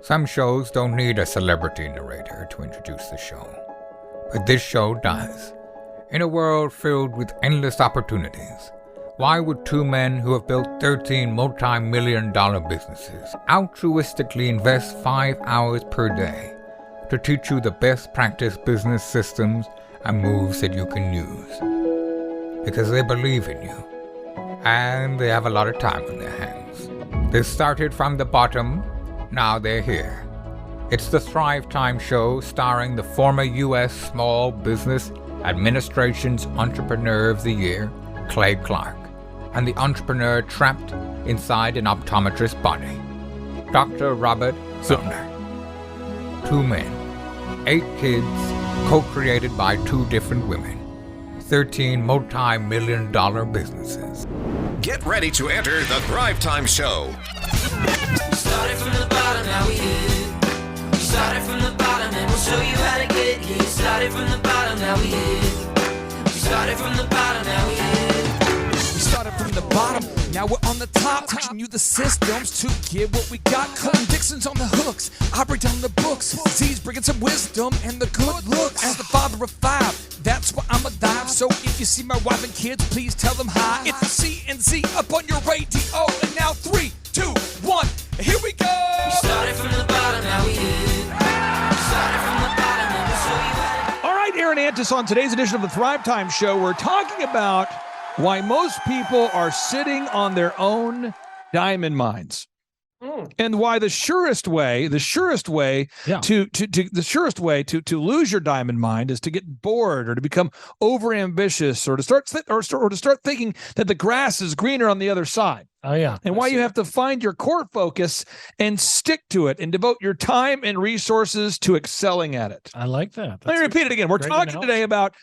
Some shows don't need a celebrity narrator to introduce the show, but this show does. In a world filled with endless opportunities, why would two men who have built 13 multi-million-dollar businesses altruistically invest 5 hours per day to teach you the best practice business systems and moves that you can use? Because they believe in you, and they have a lot of time on their hands. They started from the bottom, now they're here. It's the Thrivetime show starring the former U.S. Small Business Administration's Entrepreneur of the Year, Clay Clark, and the entrepreneur trapped inside an optometrist's body, Dr. Robert Zillner. 2 men, 8 kids, co-created by 2 different women, 13 multi-million-dollar businesses. Get ready to enter the Thrivetime show. We started from the bottom, now we here. We started from the bottom and we'll show you how to get here. Started from the bottom, now we here. We started from the bottom, now we here. We started from the bottom, now we're on the top. Teaching you the systems to get what we got. Colton Dixon's on the hooks, I break down the books. Z's bringing some wisdom and the good looks. As the father of 5, that's why I'm alive. So if you see my wife and kids, please tell them hi. It's the CNC up on your radio. And now 3, 2, 1, here we go. We started from the bottom, now we here. We started from the bottom and we'll show you how to. All right, Aaron Antis on today's edition of the Thrivetime Show. We're talking about why most people are sitting on their own diamond mines, and why the surest way to lose your diamond mine is to get bored or to become overambitious or to start thinking that the grass is greener on the other side. Oh, yeah. And why you have to find your core focus and stick to it and devote your time and resources to excelling at it. I like that. Let me repeat it again. We're great talking analogy. today about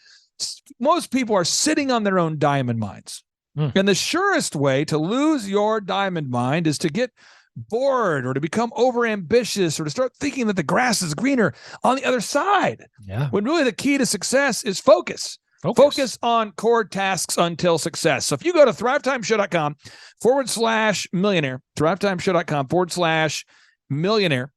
most people are sitting on their own diamond mines. And the surest way to lose your diamond mine is to get bored or to become overambitious or to start thinking that the grass is greener on the other side. Yeah. When really the key to success is focus. Focus on core tasks until success. So if you go to thrivetimeshow.com/millionaire, thrivetimeshow.com/millionaire,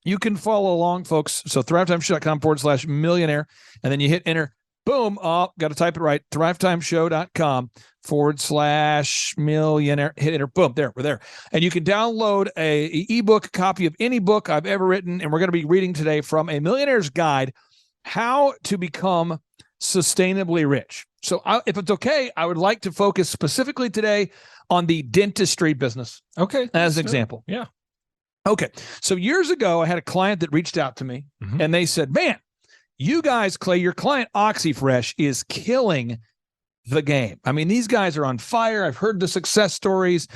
you can follow along, folks. So thrivetimeshow.com/millionaire, and then you hit enter. Boom. Oh, got to type it right. thrivetimeshow.com/millionaire. Hit enter. Boom. There. We're there. And you can download a ebook copy of any book I've ever written. And we're going to be reading today from A Millionaire's Guide, How to Become Sustainably Rich. So if it's okay, I would like to focus specifically today on the dentistry business. Okay. As an example. Yeah. Okay. So years ago, I had a client that reached out to me and they said, man, you guys, Clay, your client OxyFresh is killing the game. I mean, these guys are on fire. I've heard the success stories.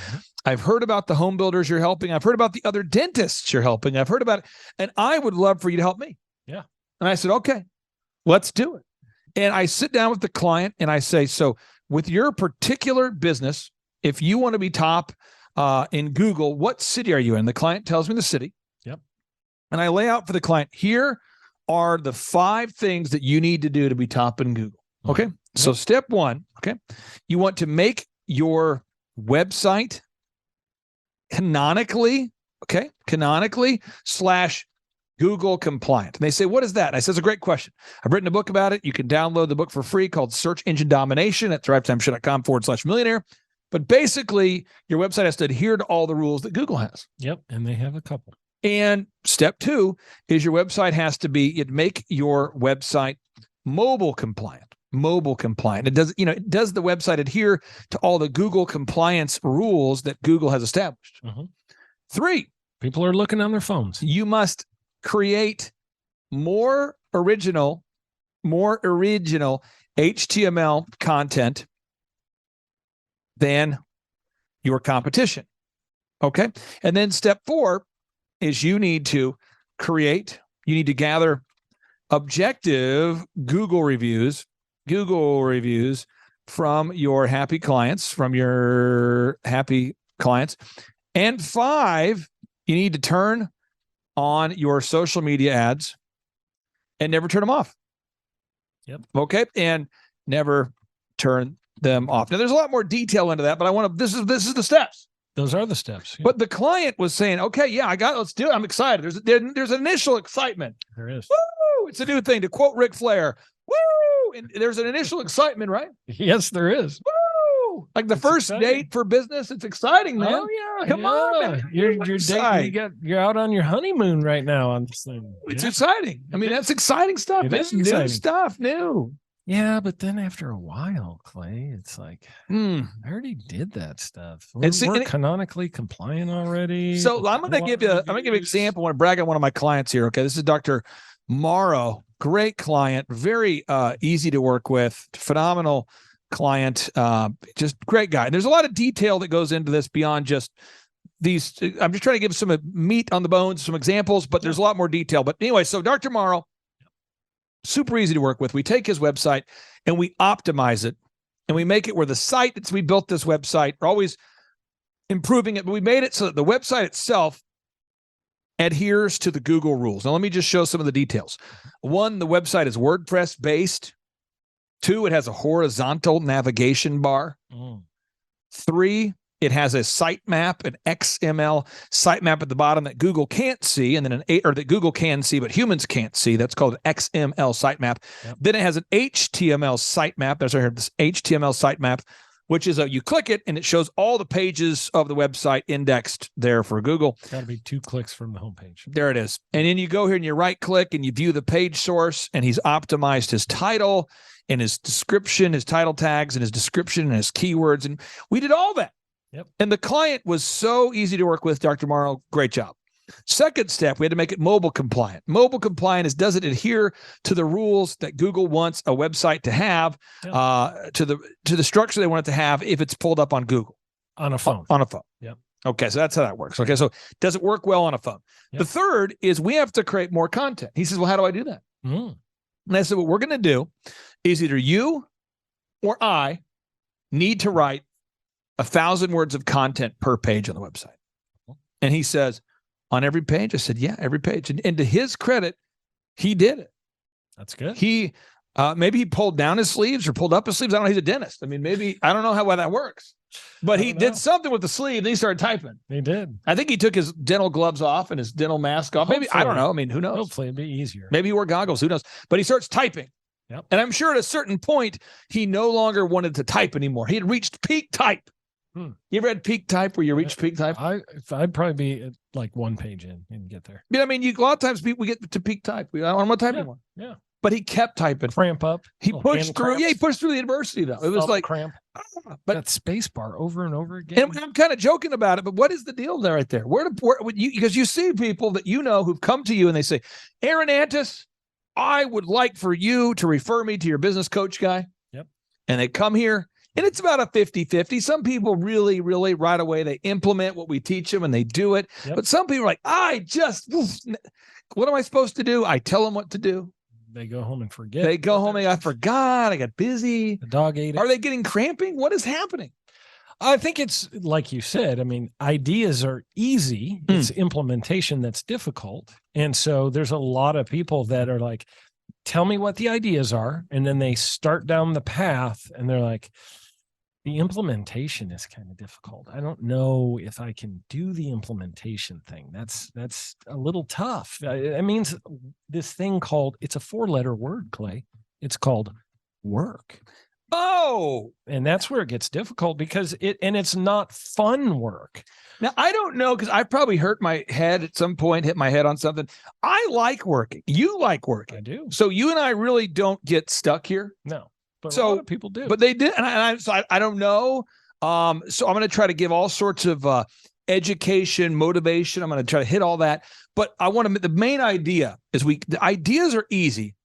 I've heard about the home builders you're helping. I've heard about the other dentists you're helping. I've heard about it. And I would love for you to help me. Yeah. And I said, okay, let's do it. And I sit down with the client and I say, so with your particular business, if you want to be top in Google, what city are you in? The client tells me the city. Yep. And I lay out for the client, here are the 5 things that you need to do to be top in Google. Okay. So step 1, okay, you want to make your website canonically /Google compliant. And they say, what is that? And I said, it's a great question. I've written a book about it. You can download the book for free called Search Engine Domination at thrivetimeshow.com/millionaire. But basically, your website has to adhere to all the rules that Google has. Yep. And they have a couple. And step 2 is your website has to make your website mobile compliant. It does, does the website adhere to all the Google compliance rules that Google has established? 3, People are looking on their phones. you must create more original HTML content than your competition. Okay. And then step 4 is you need to gather objective Google reviews from your happy clients, And 5, you need to turn on your social media ads and never turn them off. Yep. Okay. And never turn them off. Now there's a lot more detail into that, but this is the steps. Those are the steps. Yeah. But the client was saying, okay, yeah, let's do it. I'm excited. There's initial excitement. There is. Woo! It's a new thing. To quote Ric Flair, woo! And there's an initial excitement, right? Yes, there is. Woo! Like the first exciting. date for business, it's exciting, man. Oh yeah, Come on, man. You're excited. dating. You're out on your honeymoon right now on this thing. It's Yeah. exciting. I mean, that's exciting stuff. It That's is exciting. new stuff, new. Yeah, but then after a while, Clay, it's like I already did that stuff. We're, And see, we're and it- canonically compliant already. So I'm going to give you an example. I want to brag on one of my clients here. Okay, this is Dr. Morrow, great client, very easy to work with, phenomenal client, just great guy. There's a lot of detail that goes into this beyond just these. I'm just trying to give some meat on the bones, some examples, but there's a lot more detail. But anyway, so Dr. Morrow, super easy to work with. We take his website and we optimize it, and we make it where the site that's we built this website, we're always improving it, but we made it so that the website itself adheres to the Google rules. Now, let me just show some of the details. 1, the website is WordPress based. 2, it has a horizontal navigation bar. 3, it has a sitemap, an XML sitemap at the bottom that Google can't see, and then that Google can see, but humans can't see. That's called an XML sitemap. Yep. Then it has an HTML sitemap. There's right here, this HTML sitemap, which is you click it and it shows all the pages of the website indexed there for Google. Got to be 2 clicks from the homepage. There it is. And then you go here and you right click and you view the page source, and he's optimized his title and his description, his title tags and his description and his keywords. And we did all that. Yep. And the client was so easy to work with, Dr. Morrow. Great job. Second step, we had to make it mobile compliant. Mobile compliant is, does it adhere to the rules that Google wants a website to have, to the structure they want it to have if it's pulled up on Google? On a phone. On a phone. Yep. Okay, so that's how that works. Okay, so does it work well on a phone? Yep. The third is we have to create more content. He says, well, how do I do that? Mm. And I said, what we're going to do is either you or I need to write 1,000 words of content per page on the website. And he says, on every page? I said, yeah, every page. And to his credit, he did it. That's good. He maybe he pulled down his sleeves or pulled up his sleeves. I don't know. He's a dentist. I mean, maybe, I don't know how that works. But he did something with the sleeve and he started typing. He did. I think he took his dental gloves off and his dental mask off. Maybe, I don't know. I mean, who knows? Hopefully it'd be easier. Maybe he wore goggles. Who knows? But he starts typing. Yep. And I'm sure at a certain point, he no longer wanted to type anymore. He had reached peak type. You ever had peak type where you reach peak type? I'd probably be at like 1 page in and get there. Yeah, I mean, a lot of times we get to peak type. I don't want to type anymore. Yeah. But he kept typing. Cramp up. He Little pushed hand through. cramps. Yeah, he pushed through the adversity, though. It was Thumb like, cramp. but That space bar over and over again. and I'm kind of joking about it, but what is the deal there right there? Because you see people that you know who've come to you and they say, Aaron Antis, I would like for you to refer me to your business coach guy. Yep. And they come here. And it's about a 50-50. Some people really, really right away, they implement what we teach them and they do it. Yep. But some people are like, what am I supposed to do? I tell them what to do. They go home and forget. They go home and I forgot. I got busy. The dog ate it. Are they getting cramping? What is happening? I think it's like you said. I mean, ideas are easy. It's implementation that's difficult. And so there's a lot of people that are like, tell me what the ideas are. And then they start down the path and they're like, the implementation is kind of difficult. I don't know if I can do the implementation thing. That's a little tough. It means this thing called, it's a 4-letter word, Clay. It's called work. Oh, And that's where it gets difficult because it's not fun work. now I don't know because I probably hurt my head at some point, hit my head on something. I like working. You like working. I do. So you and I really don't get stuck here. No, but So- a lot of people do. But they did, and I don't know. So I'm going to try to give all sorts of education, motivation. I'm going to try to hit all that. But I want to. The main idea is the ideas are easy.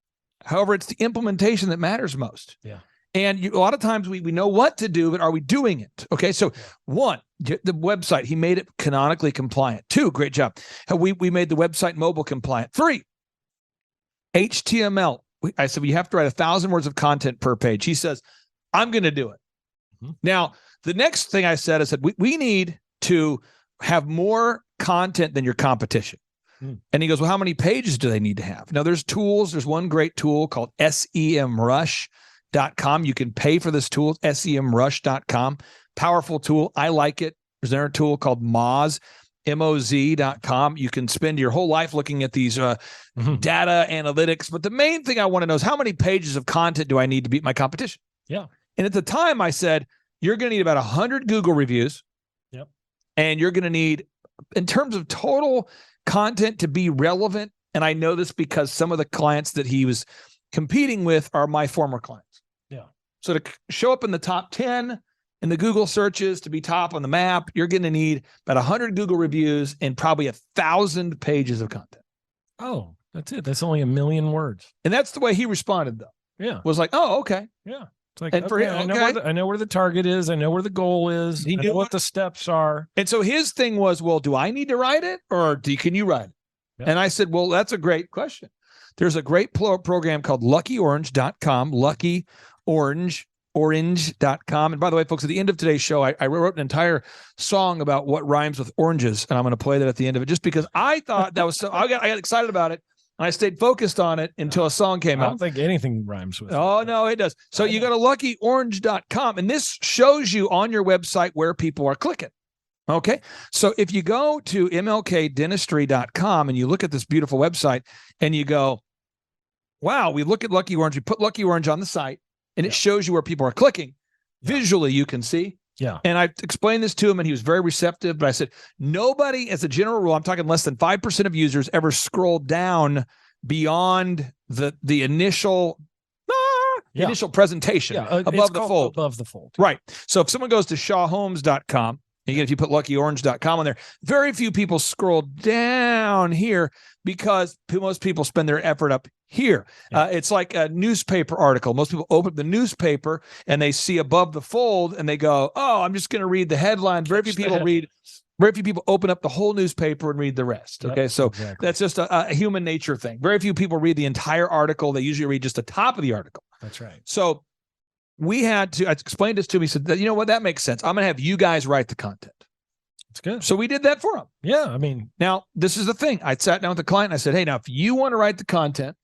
However, it's the implementation that matters most. Yeah. And a lot of times we know what to do, but are we doing it? Okay. So 1, the website, he made it canonically compliant. 2, great job. We made the website mobile compliant. 3, HTML. I said, we have to write 1,000 words of content per page. He says, I'm going to do it. Now, the next thing I said, we need to have more content than your competition. And he goes, well, how many pages do they need to have? Now, there's tools. There's one great tool called SEMrush.com. You can pay for this tool, SEMrush.com. Powerful tool. I like it. There's another tool called Moz, MOZ.com. You can spend your whole life looking at these data analytics. But the main thing I want to know is how many pages of content do I need to beat my competition? Yeah. And at the time I said, you're going to need about 100 Google reviews. Yep. And you're going to need, in terms of total content to be relevant, and I know this because some of the clients that he was competing with are my former clients. Yeah. So to show up in the top 10 in the Google searches, to be top on the map, you're going to need about 100 Google reviews and probably 1,000 pages of content. Oh, that's it. That's only 1 million words. And that's the way he responded, though. Yeah. Was like, oh, okay. Yeah. It's like, And for him, I know where the target is. I know where the goal is. I know what the steps are. And so his thing was, well, do I need to write it or can you write it? Yeah. And I said, well, that's a great question. There's a great program called luckyorange.com, orange.com. And by the way, folks, at the end of today's show, I wrote an entire song about what rhymes with oranges, and I'm going to play that at the end of it just because I thought that was so, I got excited about it, and I stayed focused on it until a song came out. I don't think anything rhymes with it. Oh, no, it does. So you go to luckyorange.com, and this shows you on your website where people are clicking. Okay. So if you go to mlkdentistry.com and you look at this beautiful website and you go, wow, we look at Lucky Orange, we put Lucky Orange on the site and it shows you where people are clicking. Visually, you can see. Yeah. And I explained this to him and he was very receptive, but I said, nobody, as a general rule, I'm talking less than 5% of users ever scroll down beyond the initial initial presentation above the fold. Above the fold. Right. So if someone goes to shawhomes.com, again, if you put luckyorange.com on there, very few people scroll down here because most people spend their effort up here. Yeah. It's like a newspaper article. Most people open the newspaper and they see above the fold and they go, oh, I'm just going to read the headline. Very few people open up the whole newspaper and read the rest. Yep, Okay. So exactly. that's just a human nature thing. Very few people read the entire article. They usually read just the top of the article. That's right. So I explained this to him. He said, you know what? That makes sense. I'm going to have you guys write the content. It's good. So we did that for him. Yeah. I mean, now this is the thing. I sat down with the client and I said, hey, now, if you want to write the content,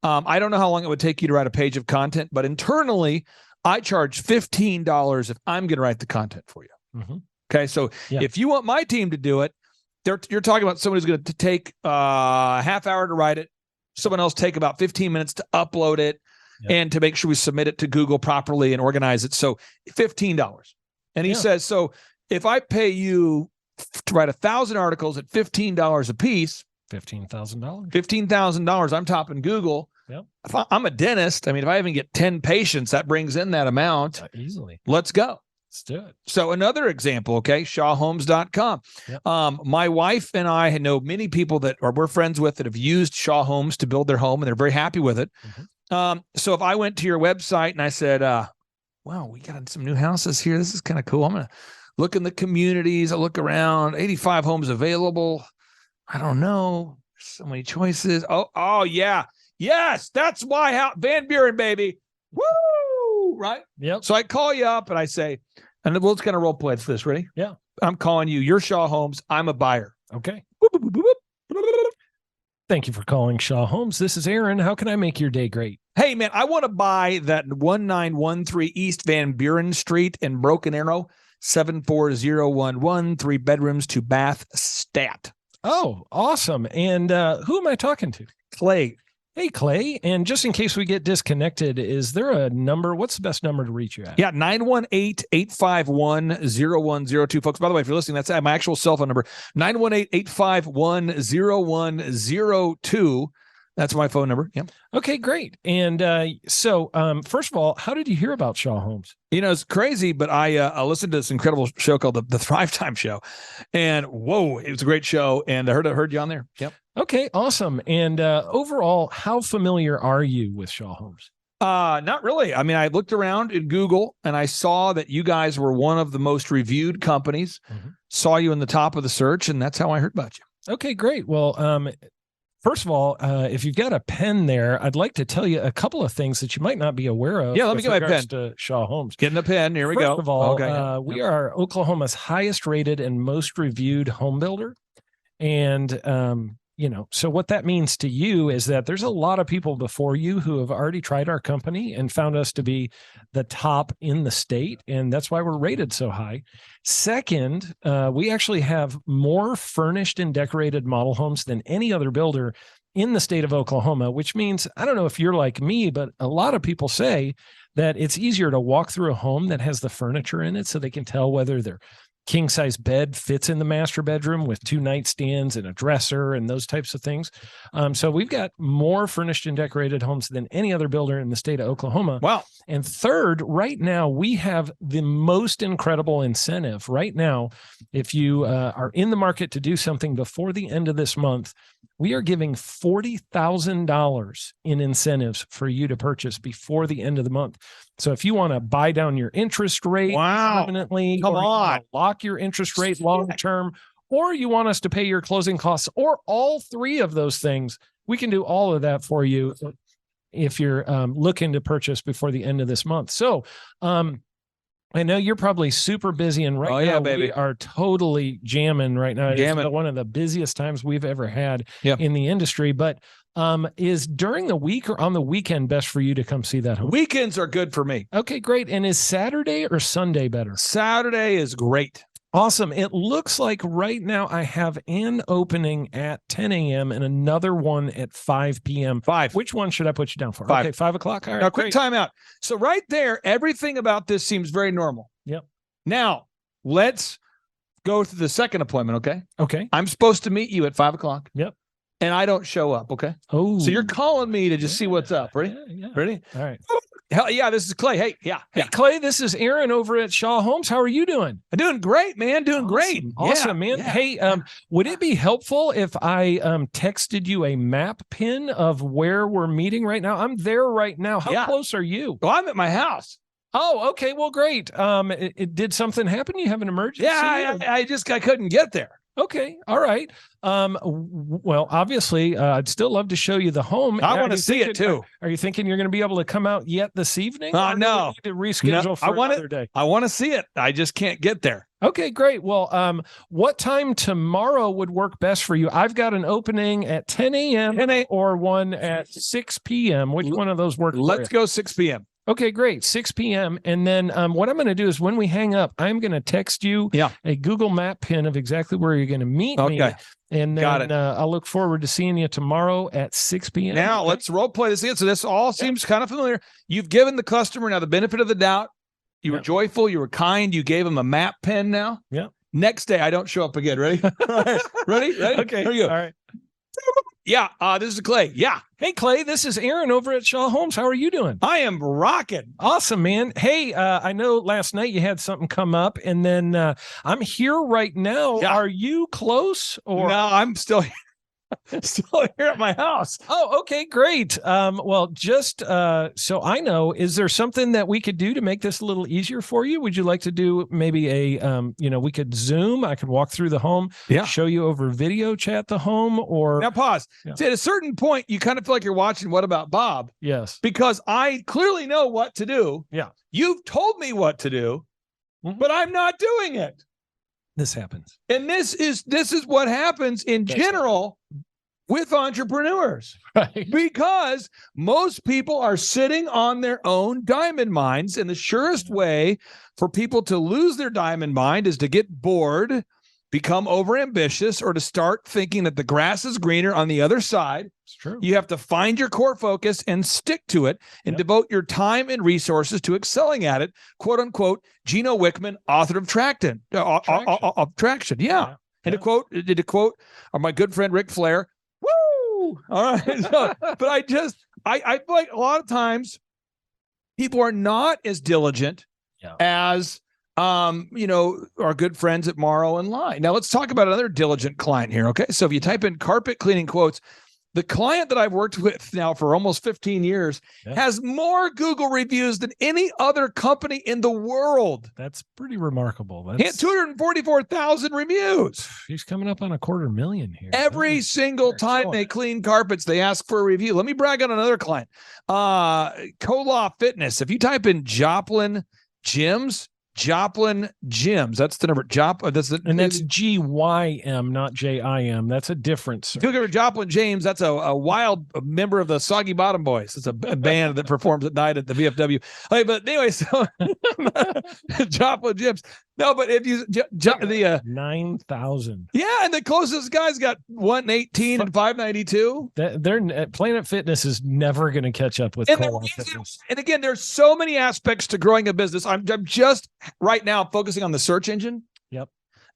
I don't know how long it would take you to write a page of content, but internally I charge $15 if I'm going to write the content for you. Mm-hmm. Okay. So if you want my team to do it, you're talking about someone who's going to take a half hour to write it. Someone else take about 15 minutes to upload it. Yep. And to make sure we submit it to Google properly and organize it. So $15. And he says, so if I pay you to write 1,000 articles at $15 a piece, $15,000, I'm topping Google. Yep. If I'm a dentist, I mean, if I even get 10 patients, that brings in that amount. Easily. Let's go. Let's do it. So another example, okay, shawhomes.com. Yep. My wife and I know many people that we're friends with that have used Shaw Homes to build their home, and they're very happy with it. Mm-hmm. So if I went to your website and I said, wow, we got some new houses here. This is kind of cool. I'm going to look in the communities. I look around, 85 homes available. I don't know. There's so many choices. Oh yeah. Yes. That's why Van Buren, baby. Woo. Right. Yep. So I call you up and I say, and we'll just kind of role play for this. Ready? Yeah. I'm calling you. You're Shaw Homes. I'm a buyer. Okay. Boop, boop, boop, boop, boop. Thank you for calling Shaw Homes. This is Aaron. How can I make your day great? Hey, man, I want to buy that 1913 East Van Buren Street in Broken Arrow, 74011, 3 bedrooms, 2 bath, stat. Oh, awesome. And who am I talking to? Clay. Hey, Clay. And just in case we get disconnected, is there a number? What's the best number to reach you at? Yeah, 918-851-0102. Folks, by the way, if you're listening, that's my actual cell phone number, 918-851-0102. That's my phone number. Yeah. Okay, great. And so first of all, how did you hear about Shaw Homes? You know, it's crazy, but I listened to this incredible show called the Thrivetime Show. And whoa, it was a great show. And I heard you on there. Yep. Okay, awesome. And overall, how familiar are you with Shaw Homes? Not really. I mean, I looked around in Google and I saw that you guys were one of the most reviewed companies, saw you in the top of the search, and that's how I heard about you. Okay, great. Well, first of all, if you've got a pen there, I'd like to tell you a couple of things that you might not be aware of. Yeah, let me get my pen. To Shaw Homes. Getting a pen. Here we go. First of all, okay. We are Oklahoma's highest rated and most reviewed home builder. And so what that means to you is that there's a lot of people before you who have already tried our company and found us to be the top in the state. And that's why we're rated so high. Second, we actually have more furnished and decorated model homes than any other builder in the state of Oklahoma, which means, I don't know if you're like me, but a lot of people say that it's easier to walk through a home that has the furniture in it so they can tell whether their king size bed fits in the master bedroom with 2 nightstands and a dresser and those types of things. So we've got more furnished and decorated homes than any other builder in the state of Oklahoma. Wow. And third, right now, we have the most incredible incentive. Right now, if you are in the market to do something before the end of this month, we are giving $40,000 in incentives for you to purchase before the end of the month. So if you want to buy down your interest rate permanently, come on, lock your interest rate long term, or you want us to pay your closing costs, or all three of those things, we can do all of that for you if you're looking to purchase before the end of this month. So I know you're probably super busy, and now we are totally jamming right now. It's one of the busiest times we've ever had in the industry. But is during the week or on the weekend best for you to come see that home? Weekends are good for me. Okay, great. And is Saturday or Sunday better? Saturday is great. Awesome. It looks like right now I have an opening at 10 a.m. and another one at 5 p.m. 5. Which one should I put you down for? 5. Okay, 5 o'clock. All right. Now, quick time out. So right there, everything about this seems very normal. Yep. Now, let's go to the second appointment, okay? Okay. I'm supposed to meet you at 5 o'clock. Yep. And I don't show up, okay? Oh. So you're calling me to just see what's up. Ready? Yeah. Ready? All right. Hell yeah, this is Clay. Hey, Hey, Clay, this is Aaron over at Shaw Homes. How are you doing? I'm doing great, man. Doing great. Awesome, man. Yeah. Hey, would it be helpful if I texted you a map pin of where we're meeting right now? I'm there right now. How close are you? Well, I'm at my house. Oh, okay. Well, great. Did something happen? You have an emergency? Yeah, I couldn't get there. Okay. All right. Well, obviously, I'd still love to show you the home. I want to see it too. Are you thinking you're going to be able to come out yet this evening? No. To reschedule for another day. I want to see it. I just can't get there. Okay, great. Well, what time tomorrow would work best for you? I've got an opening at 10 a.m. or one at 6 p.m. Which one of those works? Let's go 6 p.m. Okay, great. 6 p.m. And then what I'm going to do is when we hang up, I'm going to text you a Google Map pin of exactly where you're going to meet me. And then I'll look forward to seeing you tomorrow at 6 p.m. Now, let's role play this again. So this all seems kind of familiar. You've given the customer now the benefit of the doubt. You were joyful. You were kind. You gave him a map pin now. Yeah. Next day, I don't show up again. Ready? Ready? Okay. Here you go. All right. Yeah. This is Clay. Yeah. Hey, Clay, this is Aaron over at Shaw Homes. How are you doing? I am rocking. Awesome, man. Hey, I know last night you had something come up, and then I'm here right now. Yeah. Are you close? Or no, I'm still here. Still here at my house. Oh, okay, great. Well, just so I know, is there something that we could do to make this a little easier for you? Would you like to do maybe we could Zoom? I could walk through the home, show you over video chat the home, or now pause. See, at a certain point, you kind of feel like you're watching What About Bob? Yes, because I clearly know what to do. Yeah, you've told me what to do, but I'm not doing it. This happens. And this is what happens in general with entrepreneurs. Right. Because most people are sitting on their own diamond mines. And the surest way for people to lose their diamond mine is to get bored, become overambitious, or to start thinking that the grass is greener on the other side. It's true. You have to find your core focus and stick to it and devote your time and resources to excelling at it. Quote unquote, Gino Wickman, author of Traction. Yeah. And to quote my good friend Ric Flair, woo! All right. But I feel like a lot of times people are not as diligent as our good friends at Morrow and Lie. Now let's talk about another diligent client here. Okay. So if you type in carpet cleaning quotes, the client that I've worked with now for almost 15 years has more Google reviews than any other company in the world. That's pretty remarkable. He had 244,000 reviews. He's coming up on 250,000 here. Every single time they clean carpets, they ask for a review. Let me brag on another client. Colaw Fitness. If you type in Joplin Gyms, Joplin Gyms. That's the number. And that's GYM, not JIM. That's a different search. If you look at Joplin James, that's a wild member of the Soggy Bottom Boys. It's a band that performs at night at the VFW. Okay, but anyway, so Joplin Gyms. No, but if you the 9,000. Yeah, and the closest guy's got 118 and 592. Their Planet Fitness is never going to catch up with Cola Fitness. And again, there's so many aspects to growing a business. I'm just right now focusing on the search engine. Yep.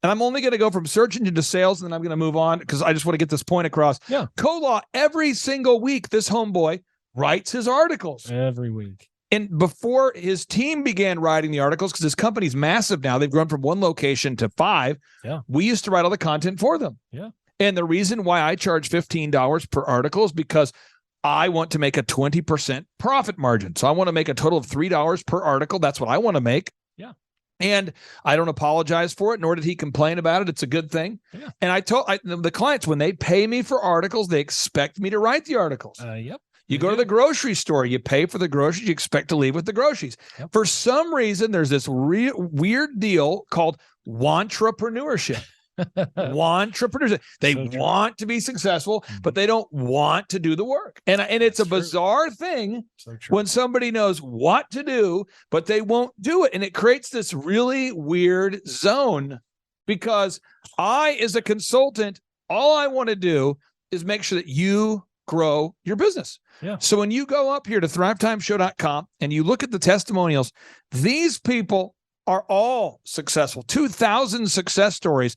And I'm only going to go from search engine to sales, and then I'm going to move on because I just want to get this point across. Yeah. Cola, every single week, this homeboy writes his articles. Every week. And before his team began writing the articles, because his company's massive now, they've grown from 1 location to 5. Yeah. We used to write all the content for them. Yeah. And the reason why I charge $15 per article is because I want to make a 20% profit margin. So I want to make a total of $3 per article. That's what I want to make. Yeah. And I don't apologize for it, nor did he complain about it. It's a good thing. Yeah. And I told the clients, when they pay me for articles, they expect me to write the articles. Yep. You go to the grocery store, you pay for the groceries, you expect to leave with the groceries. Yep. For some reason, there's this weird deal called wantrpreneurship. Wantrpreneurship. They want to be successful, but they don't want to do the work. And it's a bizarre thing when somebody knows what to do, but they won't do it. And it creates this really weird zone because I, as a consultant, all I want to do is make sure that you grow your business. Yeah. So when you go up here to thrivetimeshow.com and you look at the testimonials, these people are all successful. 2,000 success stories.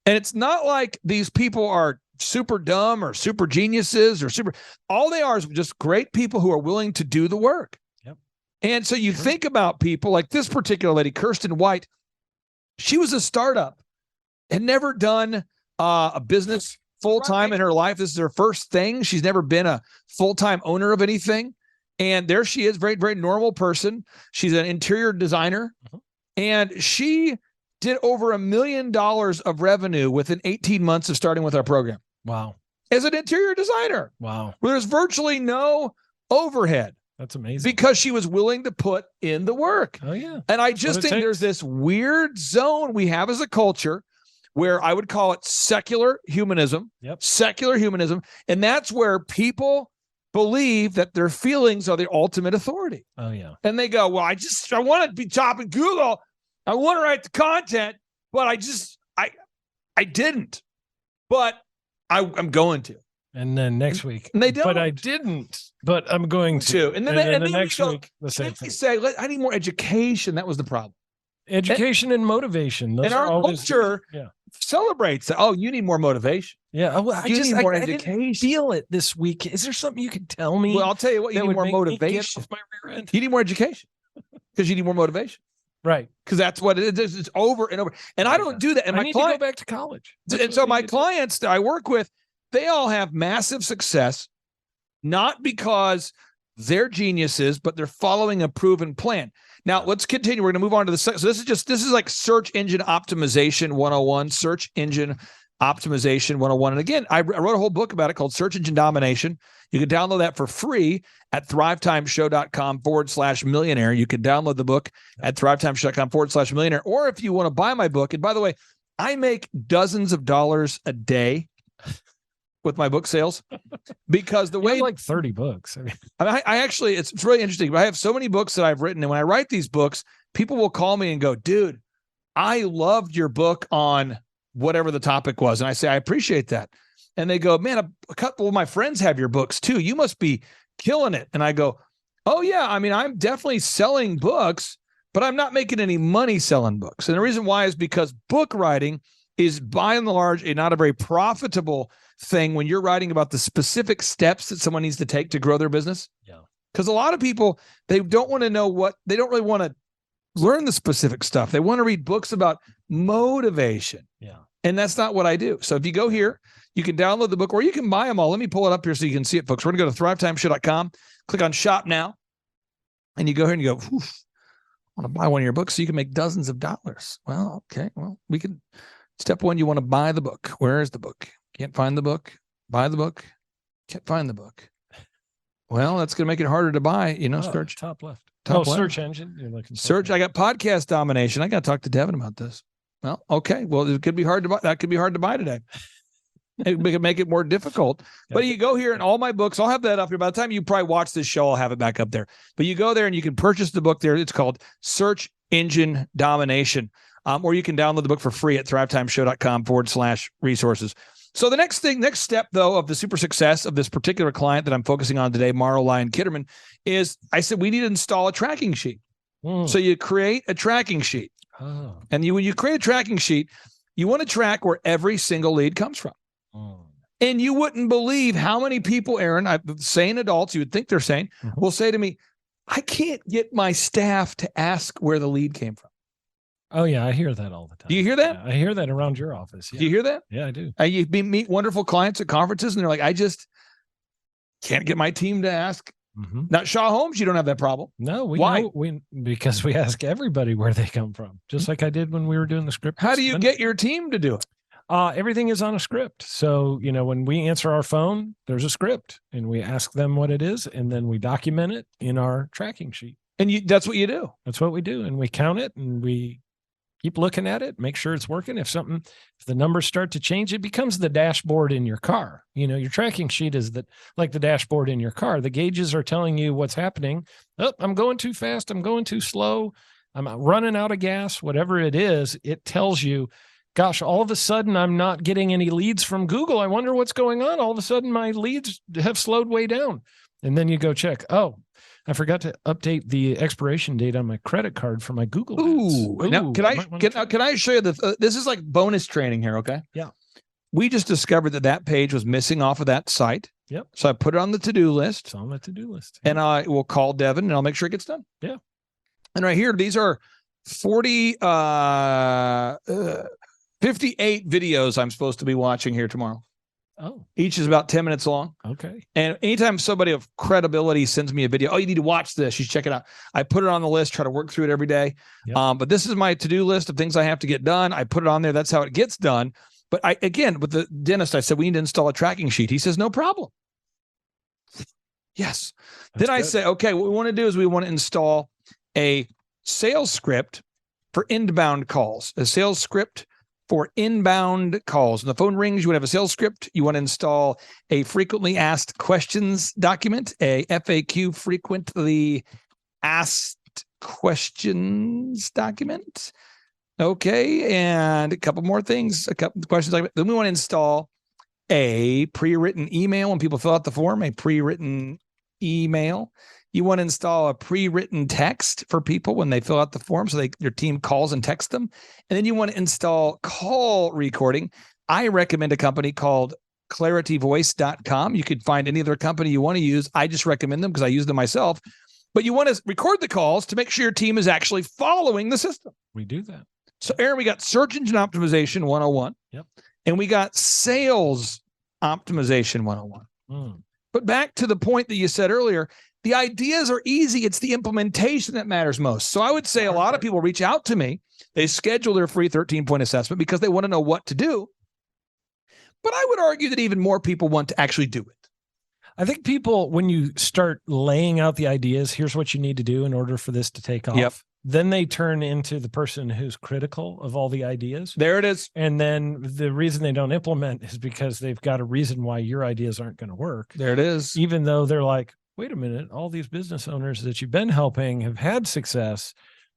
And it's not like these people are super dumb or super geniuses or all they are is just great people who are willing to do the work. Yep. And so you think about people like this particular lady, Kirsten White. She was a startup, had never done a business full-time in her life. This is her first thing. She's never been a full-time owner of anything. And there she is, very, very normal person. She's an interior designer. And she did over $1 million of revenue within 18 months of starting with our program. Wow. As an interior designer. Wow. Where there's virtually no overhead. That's amazing. Because she was willing to put in the work. Oh, yeah. And I just think there's this weird zone we have as a culture where I would call it secular humanism. Yep. Secular humanism. And that's where people believe that their feelings are the ultimate authority. Oh, yeah. And they go, well, I want to be top in Google. I want to write the content, but I didn't. But I'm going to. And then next week, and they don't. But I didn't. But I'm going to. And then the next week, the same thing. They say, I need more education. That was the problem. Education and motivation. Those and are our always, culture celebrates that. Oh, you need more motivation. Yeah. Well, I need more education. didn't feel it this week. Is there something you can tell me? Well, I'll tell you what. You need more motivation. My rear end? You need more education because you need more motivation. Right. Because that's what it is. It's over and over. And I don't do that. And I my need client, to go back to college. And so my clients that I work with, they all have massive success, not because they're geniuses, but they're following a proven plan. Now, let's continue. We're going to move on to the so this is like search engine optimization 101, search engine optimization 101. And again, I wrote a whole book about it called Search Engine Domination. You can download that for free at thrivetimeshow.com/millionaire. You can download the book at thrivetimeshow.com/millionaire. Or if you want to buy my book, and by the way, I make dozens of dollars a day with my book sales because the way like 30 books. I actually, it's really interesting. I have so many books that I've written. And when I write these books, people will call me and go, dude, I loved your book on whatever the topic was. And I say, I appreciate that. And they go, man, a couple of my friends have your books too. You must be killing it. And I go, oh yeah. I mean, I'm definitely selling books, but I'm not making any money selling books. And the reason why is because book writing is by and large not a very profitable thing when you're writing about the specific steps that someone needs to take to grow their business. Yeah. Because a lot of people, they don't want to know they don't really want to learn the specific stuff. They want to read books about motivation. Yeah. And that's not what I do. So if you go here, you can download the book or you can buy them all. Let me pull it up here so you can see it, folks. We're going to go to thrivetimeshow.com, click on shop now. And you go here and you go, I want to buy one of your books so you can make dozens of dollars. Well, okay. Well, we can. Step one, you want to buy the book. Where is the book? Can't find the book. Buy the book. Can't find the book. Well, that's going to make it harder to buy, search. Top left. top left. Search engine. You're looking for Search. I got podcast domination. I got to talk to Devin about this. Well, okay. Well, it could be hard to buy. That could be hard to buy today. It could make it more difficult. But you go here and all my books, I'll have that up here. By the time you probably watch this show, I'll have it back up there. But you go there and you can purchase the book there. It's called Search Engine Domination. Or you can download the book for free at thrivetimeshow.com/resources. So the next step, though, of the super success of this particular client that I'm focusing on today, Morrow Lyon Kitterman, is I said we need to install a tracking sheet. So you create a tracking sheet. And when you create a tracking sheet, you want to track where every single lead comes from. And you wouldn't believe how many people, Aaron, sane adults, you would think they're sane, will say to me, I can't get my staff to ask where the lead came from. Oh, yeah. I hear that all the time. Do you hear that? Yeah, I hear that around your office. Yeah. Do you hear that? Yeah, I do. You meet wonderful clients at conferences, and they're like, I just can't get my team to ask. Now, Shaw Homes, you don't have that problem. No, Why? Because we ask everybody where they come from, just like I did when we were doing the script. How do you get your team to do it? Everything is on a script. So, when we answer our phone, there's a script and we ask them what it is, and then we document it in our tracking sheet. And that's what you do. That's what we do. And we count it and we keep looking at it, make sure it's working. If the numbers start to change, it becomes the dashboard in your car. Your tracking sheet is like the dashboard in your car. The gauges are telling you what's happening. Oh, I'm going too fast. I'm going too slow. I'm running out of gas. Whatever it is, it tells you, gosh, all of a sudden I'm not getting any leads from Google. I wonder what's going on. All of a sudden my leads have slowed way down. And then you go check. Oh, I forgot to update the expiration date on my credit card for my Google ads. Ooh. Now, can I show you this is like bonus training here, okay? Yeah. We just discovered that page was missing off of that site. Yep. So I put it on the to-do list. It's on the to-do list. And I will call Devin and I'll make sure it gets done. Yeah. And right here, these are 58 videos I'm supposed to be watching here tomorrow. Oh. Each is about 10 minutes long. Okay. And anytime somebody of credibility sends me a video, you need to watch this, you check it out. I put it on the list, try to work through it every day. Yep. But this is my to-do list of things I have to get done. I put it on there. That's how it gets done. But with the dentist, I said, we need to install a tracking sheet. He says, no problem. Yes. Then I say, okay, what we want to do is we want to install a sales script for inbound calls, a sales script for inbound calls. When the phone rings, you want to have a sales script. You want to install a frequently asked questions document, a FAQ, frequently asked questions document. Okay, and a couple more things, a couple of questions. Then we want to install a pre-written email when people fill out the form, a pre-written email. You want to install a pre-written text for people when they fill out the form so your team calls and texts them. And then you want to install call recording. I recommend a company called clarityvoice.com. You could find any other company you want to use. I just recommend them because I use them myself. But you want to record the calls to make sure your team is actually following the system. We do that. So, Aaron, we got search engine optimization 101. Yep. And we got sales optimization 101. But back to the point that you said earlier, the ideas are easy. It's the implementation that matters most. So I would say a lot of people reach out to me. They schedule their free 13-point assessment because they want to know what to do. But I would argue that even more people want to actually do it. I think people, when you start laying out the ideas, here's what you need to do in order for this to take off. Yep. Then they turn into the person who's critical of all the ideas. There it is. And then the reason they don't implement is because they've got a reason why your ideas aren't going to work. There it is. Even though they're like, wait a minute, all these business owners that you've been helping have had success.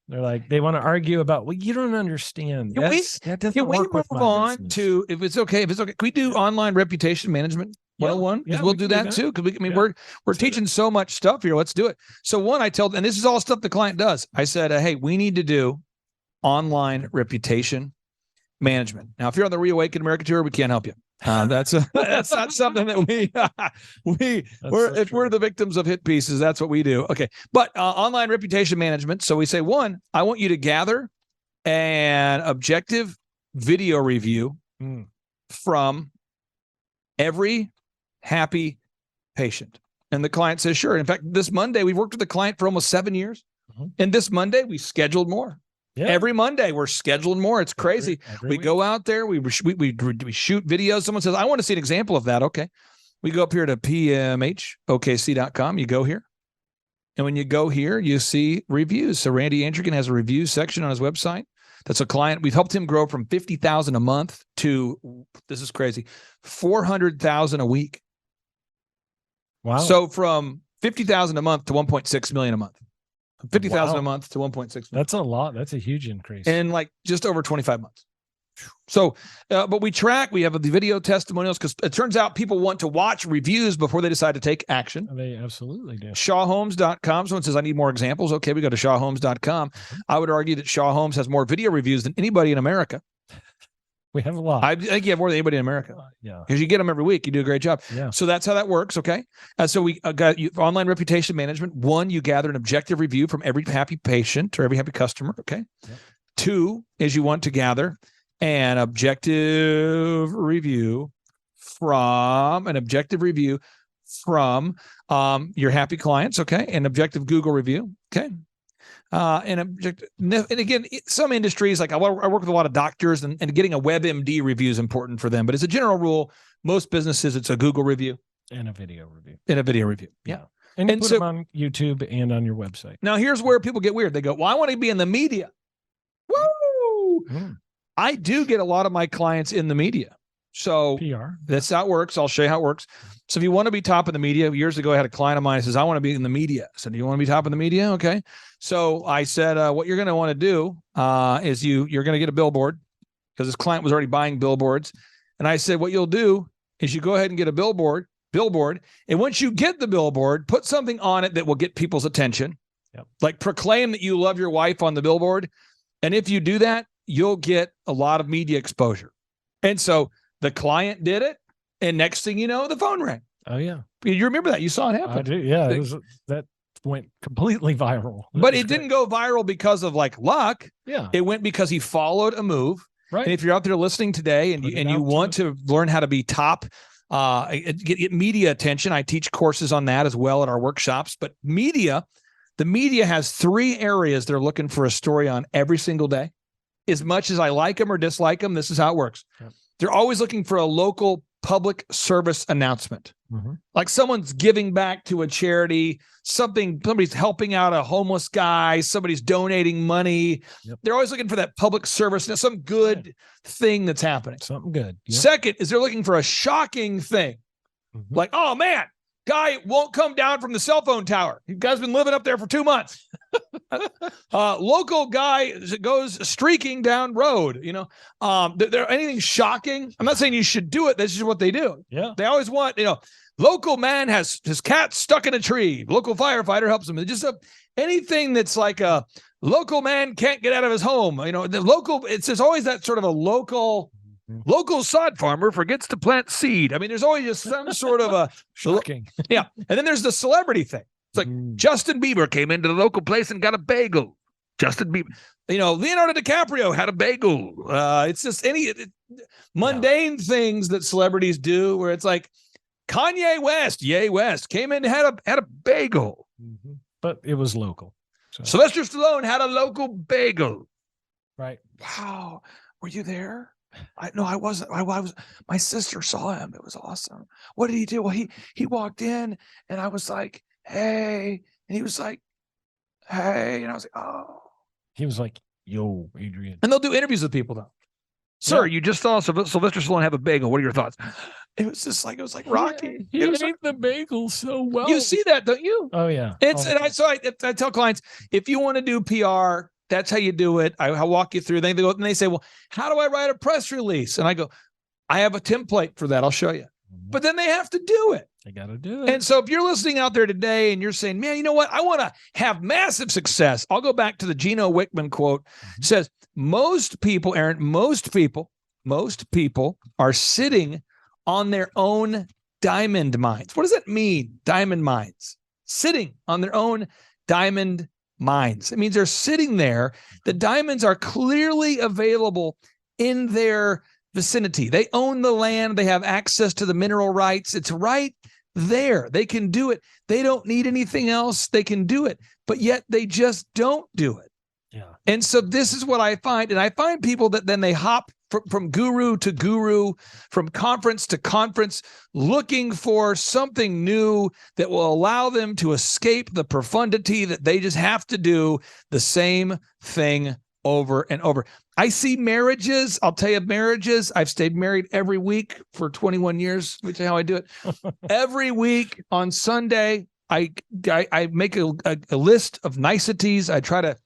They're like, they want to argue about, well, you don't understand. That doesn't work with my business. To, if it's okay, can we do online reputation management 101? Yeah, we'll do that too. Because we're teaching so much stuff here. Let's do it. So one, and this is all stuff the client does. I said, hey, we need to do online reputation management. Now, if you're on the Reawaken America tour, we can't help you. That's not something that we're the victims of hit pieces. That's what we do. Okay. But online reputation management. So we say, one, I want you to gather an objective video review from every happy patient. And the client says, sure. In fact, this Monday, we've worked with the client for almost 7 years. And this Monday, we scheduled more. Yeah. Every Monday, we're scheduling more. It's crazy. We go out there, we shoot videos. Someone says, I want to see an example of that. Okay. We go up here to pmhokc.com. You go here. And when you go here, you see reviews. So Randy Andrigan has a review section on his website. That's a client. We've helped him grow from 50,000 a month to, this is crazy, 400,000 a week. Wow. So from 50,000 a month to 1.6 million a month. 50,000 a month to 1.6 million. That's a lot. That's a huge increase. In like just over 25 months. So, but we have the video testimonials because it turns out people want to watch reviews before they decide to take action. They absolutely do. ShawHomes.com. Someone says, I need more examples. Okay, we go to ShawHomes.com. I would argue that Shaw Homes has more video reviews than anybody in America. We have a lot. I think you have more than anybody in America. Yeah. Because you get them every week. You do a great job. Yeah. So that's how that works. Okay. So we got online reputation management. 1, you gather an objective review from every happy patient or every happy customer. Okay. Yep. 2 is you want to gather an objective review from your happy clients. Okay. An objective Google review. Okay. And again, some industries, like I work with a lot of doctors, and getting a WebMD review is important for them. But as a general rule, most businesses, it's a Google review and a video review. Yeah. And you put them on YouTube and on your website. Now, here's where people get weird. They go, well, I want to be in the media. Woo! Mm. I do get a lot of my clients in the media. So PR. That's how it works. I'll show you how it works. So if you want to be top in the media, years ago, I had a client of mine who says, I want to be in the media. I said, do you want to be top in the media? Okay. So I said, what you're going to want to do is you're going to get a billboard, because this client was already buying billboards. And I said, what you'll do is you go ahead and get a billboard. And once you get the billboard, put something on it that will get people's attention. Yep. Like proclaim that you love your wife on the billboard. And if you do that, you'll get a lot of media exposure. And so the client did it, and next thing you know, the phone rang. Oh yeah, you remember that? You saw it happen. I do. Yeah, that went completely viral. But it didn't go viral because of like luck. Yeah, it went because he followed a move. Right. And if you're out there listening today and you want to learn how to be top, get media attention, I teach courses on that as well at our workshops. But the media has 3 areas they're looking for a story on every single day. As much as I like them or dislike them, this is how it works. Yep. They're always looking for a local public service announcement. Mm-hmm. Like someone's giving back to a charity, somebody's helping out a homeless guy, somebody's donating money. Yep. They're always looking for that public service, some good thing that's happening. Something good. Yep. Second is they're looking for a shocking thing. Mm-hmm. Like, oh man, guy won't come down from the cell phone tower. You guys been living up there for 2 months. Local guy goes streaking down road. There anything shocking. I'm not saying you should do it. This is what they do. Yeah. They always want, local man has his cat stuck in a tree. Local firefighter helps him. Just anything that's like a local man can't get out of his home. There's always that sort of a local sod farmer forgets to plant seed. I mean, there's always just some sort of a shocking. Yeah. And then there's the celebrity thing. It's like Justin Bieber came into the local place and got a bagel. Justin Bieber, Leonardo DiCaprio had a bagel. It's just mundane things that celebrities do where it's like Kanye West, came in and had a bagel. Mm-hmm. But it was local. So. Sylvester Stallone had a local bagel. Right. Wow. Were you there? No, I wasn't. I was. My sister saw him. It was awesome. What did he do? Well, he walked in and I was like, hey, and he was like, hey, and I was like, oh. He was like, yo, Adrian. And they'll do interviews with people though. Sir, you just saw Sylvester Stallone have a bagel. What are your thoughts? It was like Rocky. He ate the bagel so well. You see that, don't you? Oh yeah. I tell clients, if you want to do PR, that's how you do it. I walk you through. They go and they say, well, how do I write a press release? And I go, I have a template for that. I'll show you. But then they have to do it. They got to do it. And so if you're listening out there today and you're saying, man, you know what? I want to have massive success. I'll go back to the Gino Wickman quote. It says, most people, Aaron, most people are sitting on their own diamond mines. What does that mean? Diamond mines. Sitting on their own diamond mines. It means they're sitting there. The diamonds are clearly available in their vicinity. They own the land. They have access to the mineral rights. It's right there. They can do it. They don't need anything else. They can do it. But yet they just don't do it. Yeah. And so this is what I find. And I find people that then they hop from guru to guru, from conference to conference, looking for something new that will allow them to escape the profundity that they just have to do the same thing over and over. I see marriages. I'll tell you, marriages. I've stayed married every week for 21 years, which is how I do it. Every week on Sunday, I make a list of niceties. I try to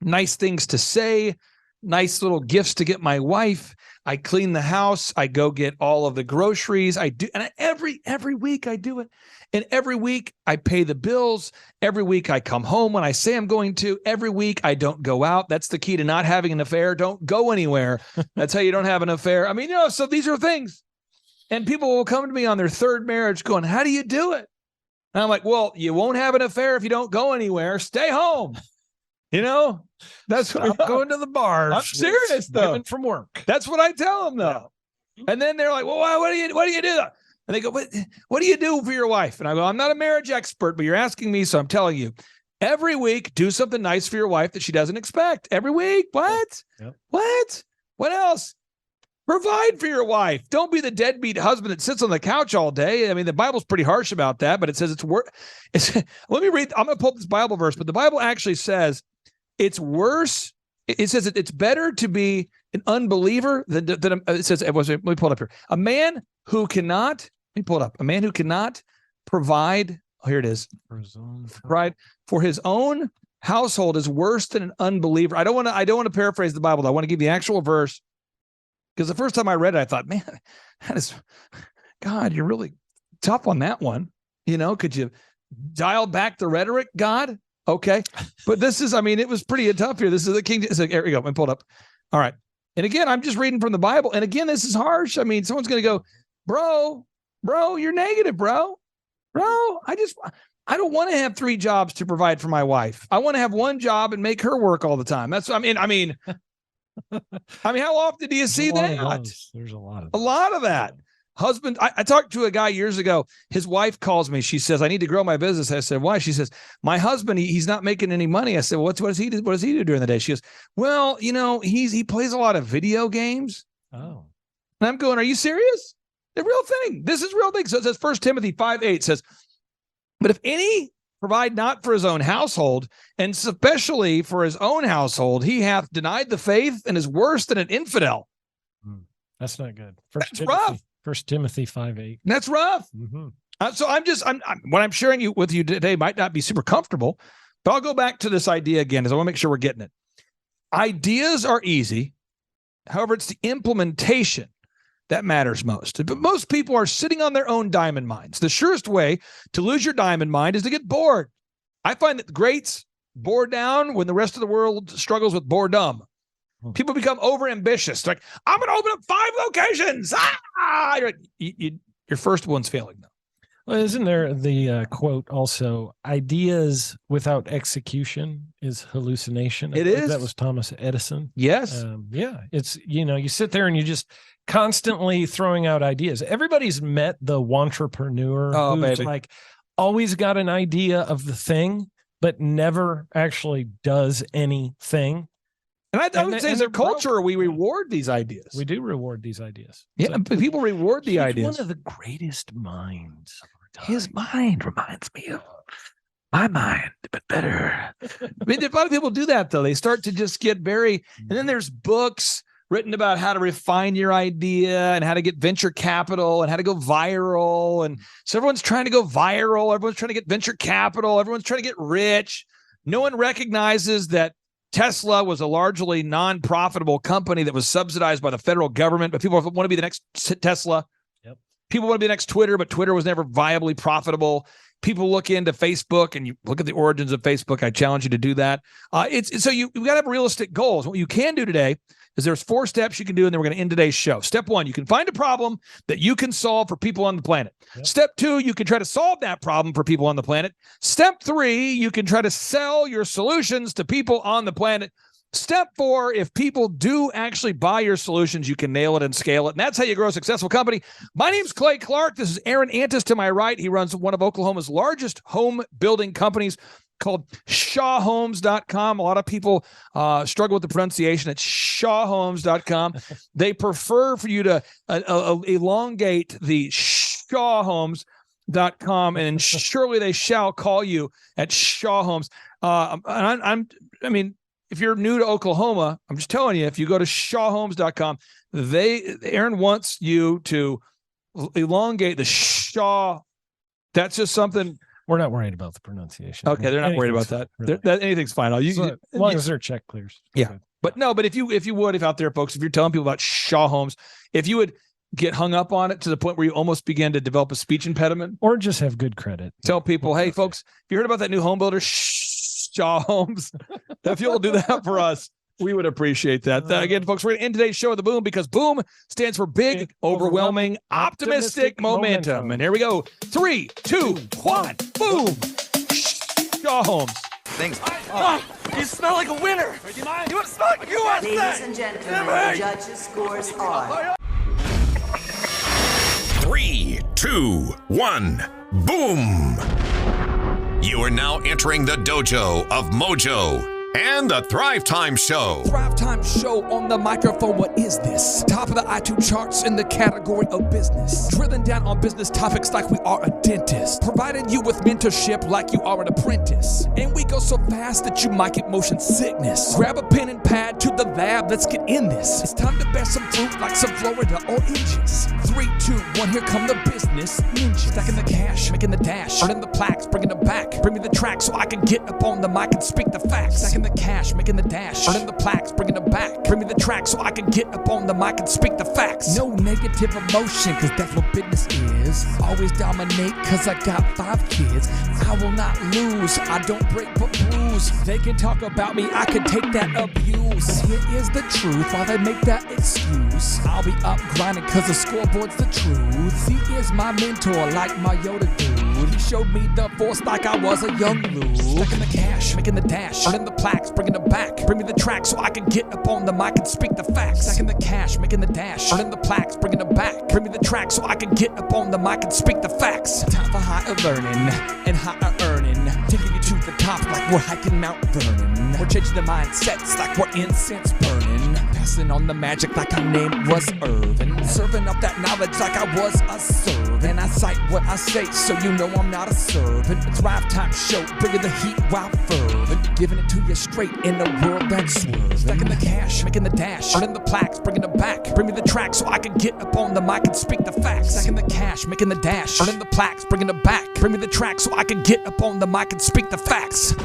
nice things to say, nice little gifts to get my wife. I clean the house. I go get all of the groceries. I do, and every week I do it. And every week I pay the bills. Every week I come home when I say I'm going to. Every week I don't go out. That's the key to not having an affair. Don't go anywhere. That's how you don't have an affair. I mean, so these are things. And people will come to me on their third marriage going, how do you do it? And I'm like, well, you won't have an affair if you don't go anywhere. Stay home. That's Stop going to the bars. I'm serious, though. Women from work. That's what I tell them, though. Yeah. And then they're like, well, what do you do? And they go, what do you do for your wife? And I go, I'm not a marriage expert, but you're asking me, so I'm telling you. Every week, do something nice for your wife that she doesn't expect. Every week. What? Yep. What? What else? Provide for your wife. Don't be the deadbeat husband that sits on the couch all day. I mean, the Bible's pretty harsh about that, but it says let me read. I'm going to pull up this Bible verse, but the Bible actually says it's worse. It says it's better to be an unbeliever than it says, let me pull it up here. A man who cannot provide, here it is. Right. For his own household is worse than an unbeliever. I don't want to paraphrase the Bible. I want to give the actual verse. Because the first time I read it, I thought, man, God, you're really tough on that one. Could you dial back the rhetoric, God? Okay. But this is, it was pretty tough here. This is the King. Here we go. Let me pull it up. All right. And again, I'm just reading from the Bible. And again, this is harsh. Someone's going to go, bro, you're negative, bro. I don't want to have 3 jobs to provide for my wife. I want to have one job and make her work all the time. That's, how often do you see that? There's a lot of that. Husband, I talked to a guy years ago. His wife calls me. She says, I need to grow my business. I said, why? She says, my husband, he's not making any money. I said, well, what does he do? What does he do during the day? She goes, well, he plays a lot of video games. Oh. And I'm going, are you serious? The real thing. This is real thing. So it says 1 Timothy 5:8 says, but if any provide not for his own household, and especially for his own household, he hath denied the faith and is worse than an infidel. That's not good. That's rough. 1 Timothy 5:8. That's rough. Mm-hmm. So what I'm sharing with you today might not be super comfortable, but I'll go back to this idea again, because I want to make sure we're getting it. Ideas are easy. However, it's the implementation that matters most. But most people are sitting on their own diamond mines. The surest way to lose your diamond mine is to get bored. I find that the greats bore down when the rest of the world struggles with boredom. People become overambitious. Like, I'm going to open up 5 locations. Your first one's failing, though. Well, isn't there the quote also, ideas without execution is hallucination? It is. That was Thomas Edison. Yes. Yeah. It's, you sit there and you just constantly throwing out ideas. Everybody's met the wantrepreneur who's like always got an idea of the thing, but never actually does anything. And I would say as a culture, we reward these ideas. We do reward these ideas. Yeah, so, people reward the ideas. One of the greatest minds of our time. His mind reminds me of my mind, but better. A lot of people do that, though. They start to just get very, and then there's books written about how to refine your idea and how to get venture capital and how to go viral. And so everyone's trying to go viral. Everyone's trying to get venture capital. Everyone's trying to get rich. No one recognizes that Tesla was a largely non-profitable company that was subsidized by the federal government, but people want to be the next Tesla. Yep. People want to be the next Twitter, but Twitter was never viably profitable. People look into Facebook and you look at the origins of Facebook. I challenge you to do that. So you got to have realistic goals. What you can do today is there's 4 steps you can do, and then we're going to end today's show. Step 1, you can find a problem that you can solve for people on the planet. Yep. Step 2, you can try to solve that problem for people on the planet. Step 3, you can try to sell your solutions to people on the planet. Step 4, if people do actually buy your solutions, you can nail it and scale it. And that's how you grow a successful company. My name's Clay Clark. This is Aaron Antis to my right. He runs one of Oklahoma's largest home building companies called shawhomes.com. A lot of people struggle with the pronunciation. It's shawhomes.com. They prefer for you to elongate the shawhomes.com, and surely they shall call you at Shaw Homes. I mean, if you're new to Oklahoma, I'm just telling you, if you go to shawhomes.com, Aaron wants you to elongate the Shaw. That's just something. We're not worried about the pronunciation. Okay, they're not worried about that. Really. Anything's fine. As long as their check clears. Yeah. Good. But if out there, folks, if you're telling people about Shaw Homes, if you would get hung up on it to the point where you almost begin to develop a speech impediment, or just have good credit, tell people, hey, folks, if you heard about that new home builder, Shaw Homes, if you'll do that for us, we would appreciate that. Again, folks, we're going to end today's show with the boom, because boom stands for big, overwhelming, optimistic momentum. And here we go. 3, 2, 1, boom. Shaw Homes. Thanks. You smell like a winner. Do you mind? You want to smell like USA? Ladies and gentlemen, the judges' scores are 3, 2, 1, boom! You are now entering the dojo of Mojo and the Thrivetime Show. Thrivetime Show on the microphone. What is this? Top of the iTunes charts in the category of business. Drilling down on business topics like we are a dentist. Providing you with mentorship like you are an apprentice. And we go so fast that you might get motion sickness. Grab a pen and pad to the lab. Let's get in this. It's time to bear some fruit like some Florida oranges. 3, 2, 1, here come the business ninjas. Stacking the cash, making the dash, earning the plaques, bringing them back. Bring me the track so I can get up on the mic and speak the facts. Stacking the cash, making the dash, earning the plaques, bringing them back. Bring me the track so I can get up on the mic and speak the facts. No negative emotion, cause that's what business is. Always dominate, cause I got 5 kids. I will not lose, I don't break but bruise. They can talk about me, I can take that abuse. Here is the truth, while they make that excuse. I'll be up grinding, cause the scoreboard's the truth. He is my mentor, like my Yoda dude. He showed me the force like I was a young Luke. Stacking the cash, making the dash, earning the plaques, bringing them back. Bring me the track so I can get up on the mic and speak the facts. Stacking the cash, making the dash, earning the plaques, bringing them back. Bring me the track so I can get up on the mic and speak the facts. Time for higher learning and higher earning. Taking you to the top like we're hiking Mount Vernon. We're changing the mindsets like we're incense burning. Passing on the magic like our name was Irvin. Serving up that knowledge like I was a servant. And I cite what I say so you know I'm not a servant. It's Thrivetime Show, bringing the heat while fervent. Giving it to you straight in a world that's swerving. Stacking the cash, making the dash, earning the plaques, bringing them back. Bring me the track so I can get up on the mic and speak the facts. Stacking the cash, making the dash, earning the plaques, bringing them back. Bring me the track so I can get up on the mic and speak the facts.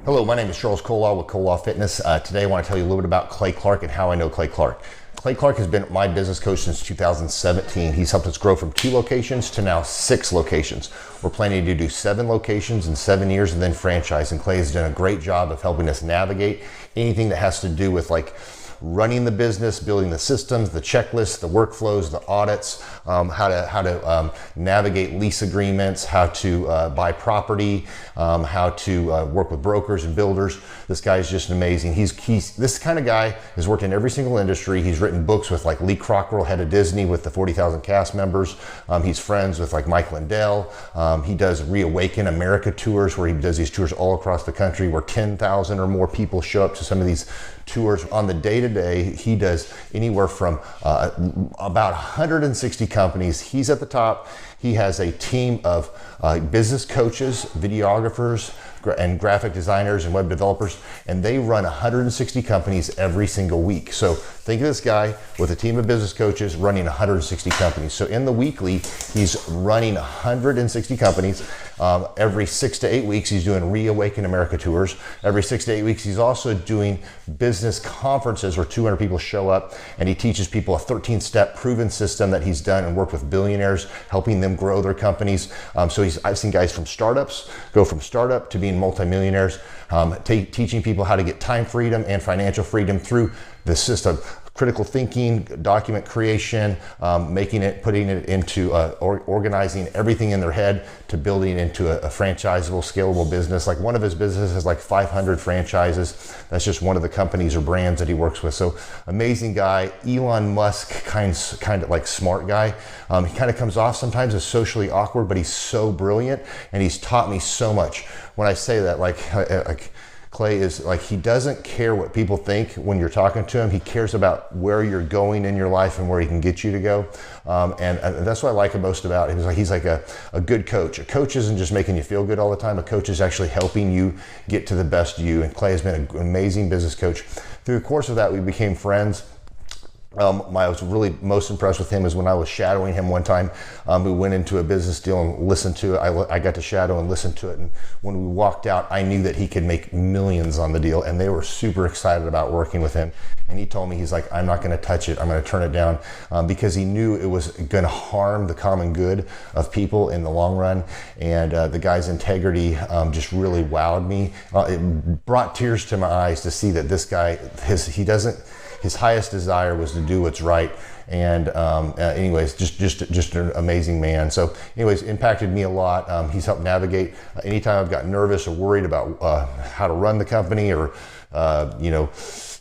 Hello, my name is Charles Kolaw with Kolaw Fitness. Today I want to tell you a little bit about Clay Clark and how I know Clay Clark. Clay Clark has been my business coach since 2017. He's helped us grow from 2 locations to now 6 locations. We're planning to do 7 locations in 7 years and then franchise. And Clay has done a great job of helping us navigate anything that has to do with like running the business, building the systems, the checklists, the workflows, the audits, how to navigate lease agreements, how to buy property, how to work with brokers and builders. This guy is just amazing. He's this kind of guy has worked in every single industry. He's written books with like Lee Cockrell, head of Disney, with the 40,000 cast members. He's friends with like Mike Lindell. He does Reawaken America tours, where he does these tours all across the country, where 10,000 or more people show up to some of these tours. On the day-to-day, he does anywhere from about 160 companies. He's at the top. He has a team of business coaches, videographers, and graphic designers and web developers, and they run 160 companies every single week. So think of this guy with a team of business coaches running 160 companies. So in the weekly, he's running 160 companies. Every 6 to 8 weeks, he's doing Reawaken America tours. Every 6 to 8 weeks, he's also doing business conferences where 200 people show up, and he teaches people a 13-step proven system that he's done and worked with billionaires, helping them grow their companies. I've seen guys from startups go from startup to being multimillionaires, teaching people how to get time freedom and financial freedom through the system. critical thinking, document creation, putting it into organizing everything in their head to building it into a franchisable, scalable business. Like one of his businesses has like 500 franchises. That's just one of the companies or brands that he works with. So amazing guy, Elon Musk kind of like smart guy. He kind of comes off sometimes as socially awkward, but he's so brilliant and he's taught me so much. When I say that, like Clay is like, he doesn't care what people think when you're talking to him. He cares about where you're going in your life and where he can get you to go. And that's what I like most about him. He's like a good coach. A coach isn't just making you feel good all the time. A coach is actually helping you get to the best you. And Clay has been an amazing business coach. Through the course of that, we became friends. I was really most impressed with him is when I was shadowing him one time. We went into a business deal and listened to it. I got to shadow and listen to it. And when we walked out, I knew that he could make millions on the deal. And they were super excited about working with him. And he told me, he's like, I'm not going to touch it. I'm going to turn it down because he knew it was going to harm the common good of people in the long run. And the guy's integrity just really wowed me. It brought tears to my eyes to see that this guy, his highest desire was to do what's right. And anyways, just an amazing man. So anyways, impacted me a lot. He's helped navigate anytime I've got nervous or worried about how to run the company or,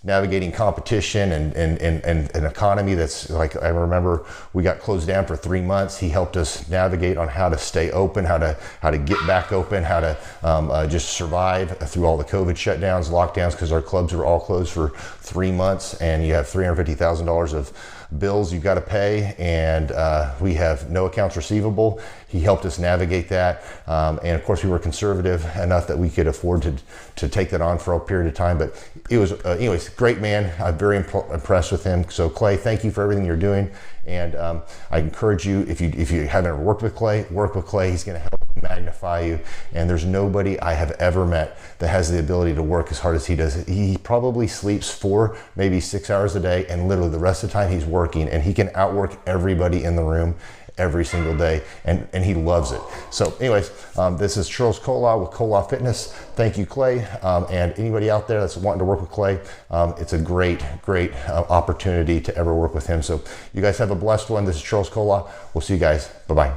navigating competition and an economy that's like, I remember we got closed down for 3 months. He helped us navigate on how to stay open, how to get back open, how to just survive through all the COVID shutdowns, lockdowns, because our clubs were all closed for 3 months and you have $350,000 of bills you've got to pay, and we have no accounts receivable. He helped us navigate that, and of course we were conservative enough that we could afford to take that on for a period of time. But it was anyways, great man. I'm very impressed with him. So Clay, thank you for everything you're doing, and I encourage you, if you haven't ever worked with Clay, work with Clay. He's going to help magnify you, and there's nobody I have ever met that has the ability to work as hard as he does. He probably sleeps 4, maybe 6 hours a day, and literally the rest of the time he's working, and he can outwork everybody in the room every single day, and he loves it. So anyways, this is Charles Kola with Kola Fitness. Thank you, Clay, and anybody out there that's wanting to work with Clay, it's a great opportunity to ever work with him. So you guys have a blessed one. This is Charles Kola. We'll see you guys. Bye-bye.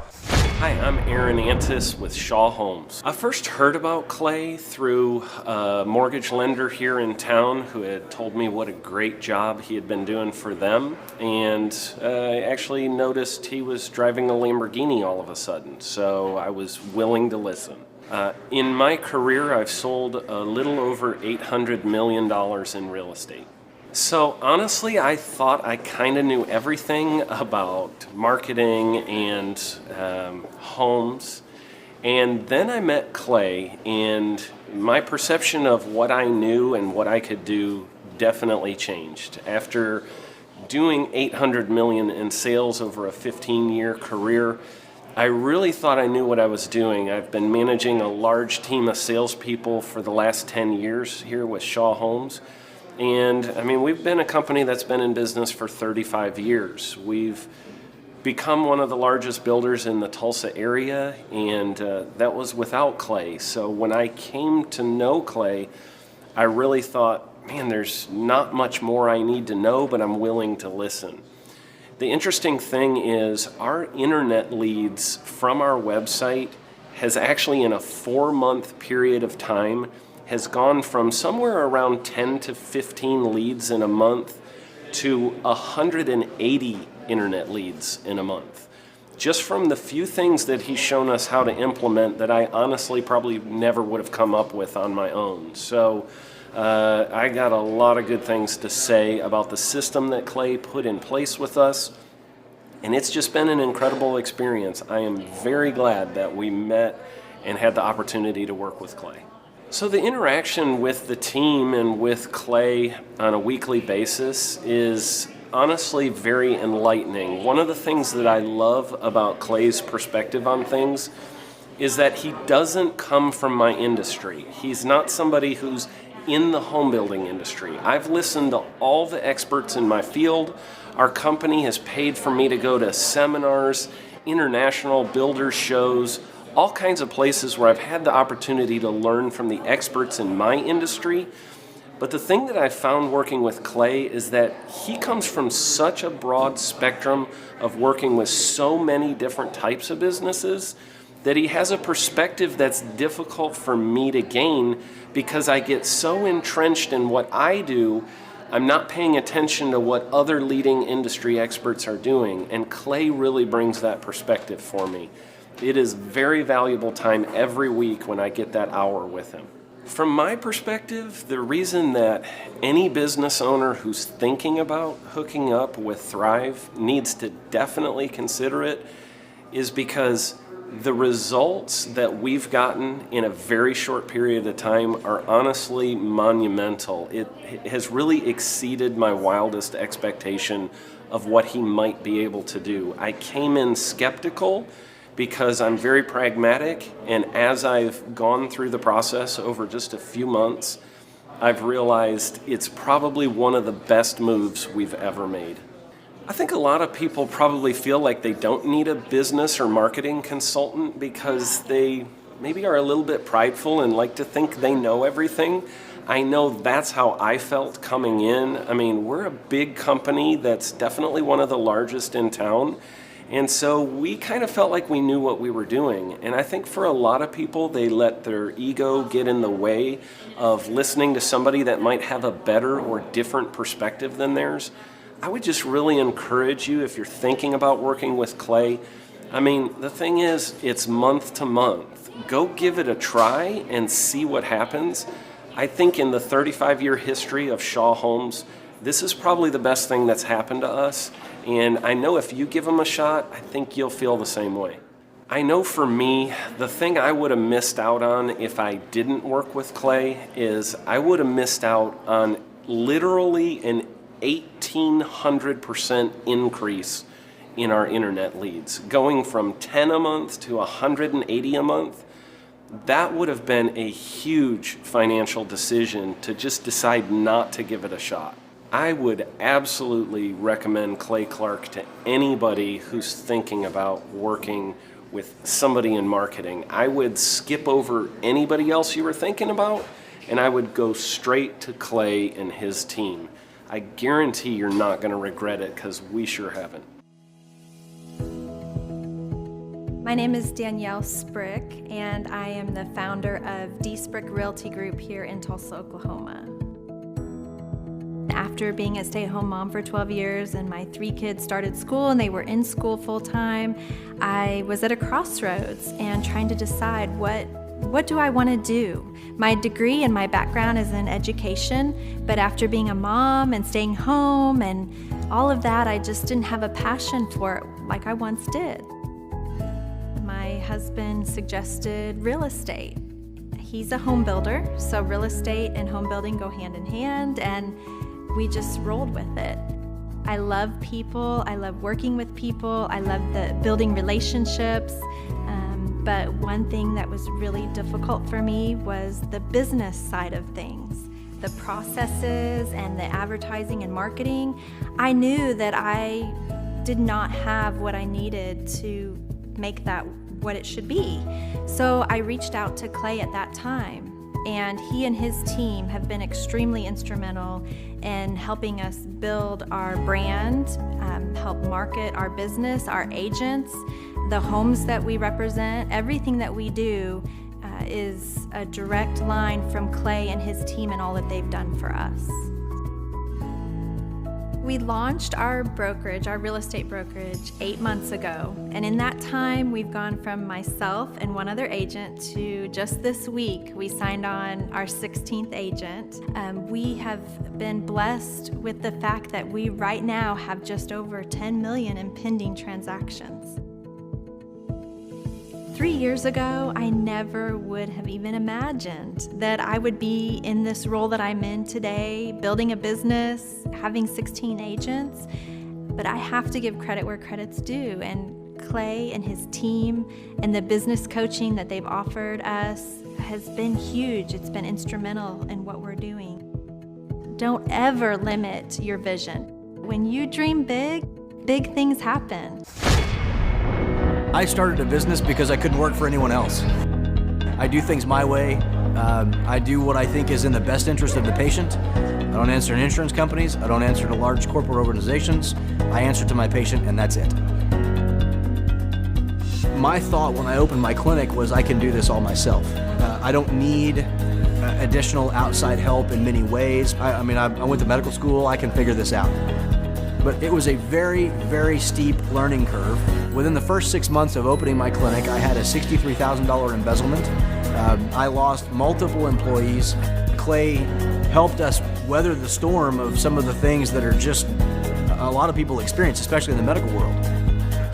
Hi, I'm Aaron Antis with Shaw Homes. I first heard about Clay through a mortgage lender here in town who had told me what a great job he had been doing for them, and I actually noticed he was driving a Lamborghini all of a sudden, so I was willing to listen. In my career, I've sold a little over $800 million in real estate. So honestly, I thought I kind of knew everything about marketing and homes. And then I met Clay, and my perception of what I knew and what I could do definitely changed. After doing $800 million in sales over a 15-year career, I really thought I knew what I was doing. I've been managing a large team of salespeople for the last 10 years here with Shaw Homes. And I mean, we've been a company that's been in business for 35 years. We've become one of the largest builders in the Tulsa area, and that was without Clay. So when I came to know Clay, I really thought, man, there's not much more I need to know, but I'm willing to listen. The interesting thing is our internet leads from our website has actually, in a 4-month period of time, has gone from somewhere around 10 to 15 leads in a month to 180 internet leads in a month. Just from the few things that he's shown us how to implement that I honestly probably never would have come up with on my own. So I got a lot of good things to say about the system that Clay put in place with us. And it's just been an incredible experience. I am very glad that we met and had the opportunity to work with Clay. So the interaction with the team and with Clay on a weekly basis is honestly very enlightening. One of the things that I love about Clay's perspective on things is that he doesn't come from my industry. He's not somebody who's in the home building industry. I've listened to all the experts in my field. Our company has paid for me to go to seminars, international builder shows, all kinds of places where I've had the opportunity to learn from the experts in my industry. But the thing that I found working with Clay is that he comes from such a broad spectrum of working with so many different types of businesses that he has a perspective that's difficult for me to gain because I get so entrenched in what I do, I'm not paying attention to what other leading industry experts are doing. And Clay really brings that perspective for me. It is very valuable time every week when I get that hour with him. From my perspective, the reason that any business owner who's thinking about hooking up with Thrive needs to definitely consider it is because the results that we've gotten in a very short period of time are honestly monumental. It has really exceeded my wildest expectation of what he might be able to do. I came in skeptical because I'm very pragmatic, and as I've gone through the process over just a few months, I've realized it's probably one of the best moves we've ever made. I think a lot of people probably feel like they don't need a business or marketing consultant because they maybe are a little bit prideful and like to think they know everything. I know that's how I felt coming in. I mean, we're a big company that's definitely one of the largest in town. And so we kind of felt like we knew what we were doing. And I think for a lot of people, they let their ego get in the way of listening to somebody that might have a better or different perspective than theirs. I would just really encourage you, if you're thinking about working with Clay, I mean, the thing is, it's month to month. Go give it a try and see what happens. I think in the 35-year history of Shaw Homes, this is probably the best thing that's happened to us. And I know if you give them a shot, I think you'll feel the same way. I know for me, the thing I would have missed out on if I didn't work with Clay is I would have missed out on literally an 1,800% increase in our internet leads. Going from 10 a month to 180 a month, that would have been a huge financial decision to just decide not to give it a shot. I would absolutely recommend Clay Clark to anybody who's thinking about working with somebody in marketing. I would skip over anybody else you were thinking about, and I would go straight to Clay and his team. I guarantee you're not going to regret it because we sure haven't. My name is Danielle Sprick, and I am the founder of D Sprick Realty Group here in Tulsa, Oklahoma. After being a stay-at-home mom for 12 years and my 3 kids started school and they were in school full-time, I was at a crossroads and trying to decide what do I want to do? My degree and my background is in education, but after being a mom and staying home and all of that, I just didn't have a passion for it like I once did. My husband suggested real estate. He's a home builder, so real estate and home building go hand in hand, and we just rolled with it. I love people, I love working with people, I love the building relationships. But one thing that was really difficult for me was the business side of things, the processes and the advertising and marketing. I knew that I did not have what I needed to make that what it should be. So I reached out to Clay at that time, and he and his team have been extremely instrumental in helping us build our brand, help market our business, our agents, the homes that we represent. Everything that we do is a direct line from Clay and his team and all that they've done for us. We launched our brokerage, our real estate brokerage, 8 months ago. And in that time, we've gone from myself and one other agent to just this week, we signed on our 16th agent. We have been blessed with the fact that we right now have just over 10 million in pending transactions. 3 years ago, I never would have even imagined that I would be in this role that I'm in today, building a business, having 16 agents. But I have to give credit where credit's due. And Clay and his team and the business coaching that they've offered us has been huge. It's been instrumental in what we're doing. Don't ever limit your vision. When you dream big, big things happen. I started a business because I couldn't work for anyone else. I do things my way. I do what I think is in the best interest of the patient. I don't answer to insurance companies. I don't answer to large corporate organizations. I answer to my patient, and that's it. My thought when I opened my clinic was I can do this all myself. I don't need additional outside help in many ways. I went to medical school. I can figure this out. But it was a very, very steep learning curve. Within the first 6 months of opening my clinic, I had a $63,000 embezzlement. I lost multiple employees. Clay helped us weather the storm of some of the things that are just a lot of people experience, especially in the medical world.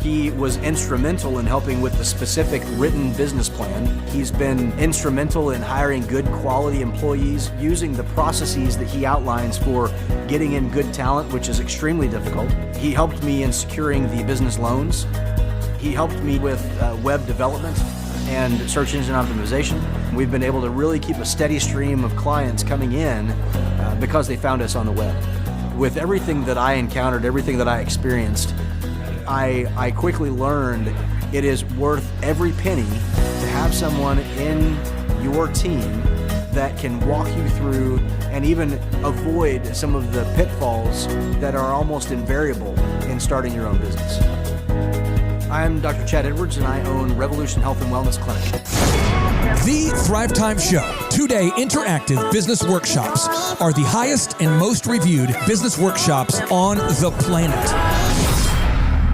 He was instrumental in helping with the specific written business plan. He's been instrumental in hiring good quality employees, using the processes that he outlines for getting in good talent, which is extremely difficult. He helped me in securing the business loans. He helped me with web development and search engine optimization. We've been able to really keep a steady stream of clients coming in because they found us on the web. With everything that I encountered, everything that I experienced, I quickly learned it is worth every penny to have someone in your team that can walk you through and even avoid some of the pitfalls that are almost invariable in starting your own business. I'm Dr. Chad Edwards, and I own Revolution Health and Wellness Clinic. The Thrivetime Show, 2-day interactive business workshops, are the highest and most reviewed business workshops on the planet.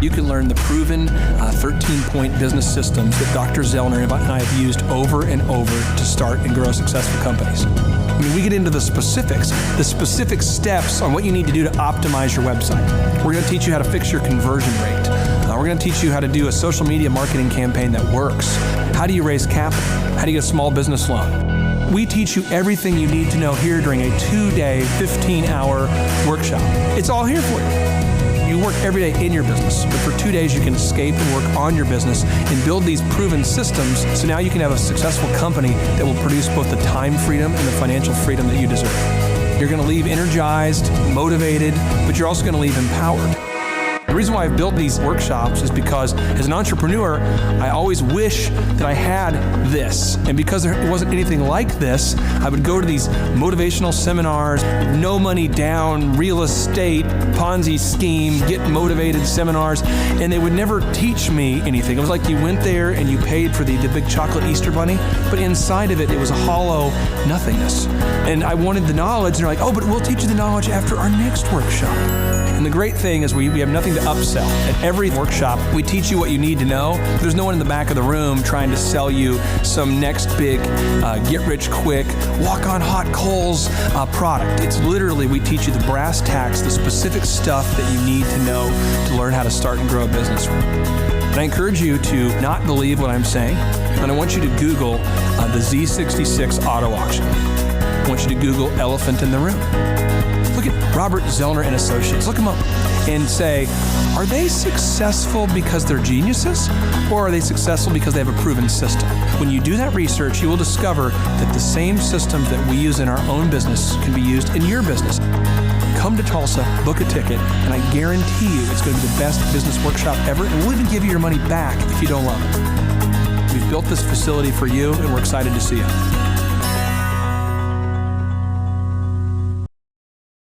You can learn the proven 13-point business systems that Dr. Zellner and I have used over and over to start and grow successful companies. I mean, we get into the specific steps on what you need to do to optimize your website. We're going to teach you how to fix your conversion rate. We're going to teach you how to do a social media marketing campaign that works. How do you raise capital? How do you get a small business loan? We teach you everything you need to know here during a 2-day, 15-hour workshop. It's all here for you. You work every day in your business, but for 2 days you can escape and work on your business and build these proven systems so now you can have a successful company that will produce both the time freedom and the financial freedom that you deserve. You're going to leave energized, motivated, but you're also going to leave empowered. The reason why I've built these workshops is because as an entrepreneur, I always wish that I had this. And because there wasn't anything like this, I would go to these motivational seminars, no money down, real estate, Ponzi scheme, get motivated seminars, and they would never teach me anything. It was like you went there and you paid for the big chocolate Easter bunny, but inside of it, it was a hollow nothingness. And I wanted the knowledge, and they're like, oh, but we'll teach you the knowledge after our next workshop. And the great thing is we have nothing to upsell. At every workshop, we teach you what you need to know. There's no one in the back of the room trying to sell you some next big get-rich-quick, walk-on-hot coals product. It's literally, we teach you the brass tacks, the specific stuff that you need to know to learn how to start and grow a business. And I encourage you to not believe what I'm saying, and I want you to Google the Z66 auto auction. I want you to Google elephant in the room. Look at Robert Zellner and Associates. Look them up and say, are they successful because they're geniuses, or are they successful because they have a proven system? When you do that research, you will discover that the same systems that we use in our own business can be used in your business. Come to Tulsa, book a ticket, and I guarantee you it's going to be the best business workshop ever, and we'll even give you your money back if you don't love it. We've built this facility for you, and we're excited to see you.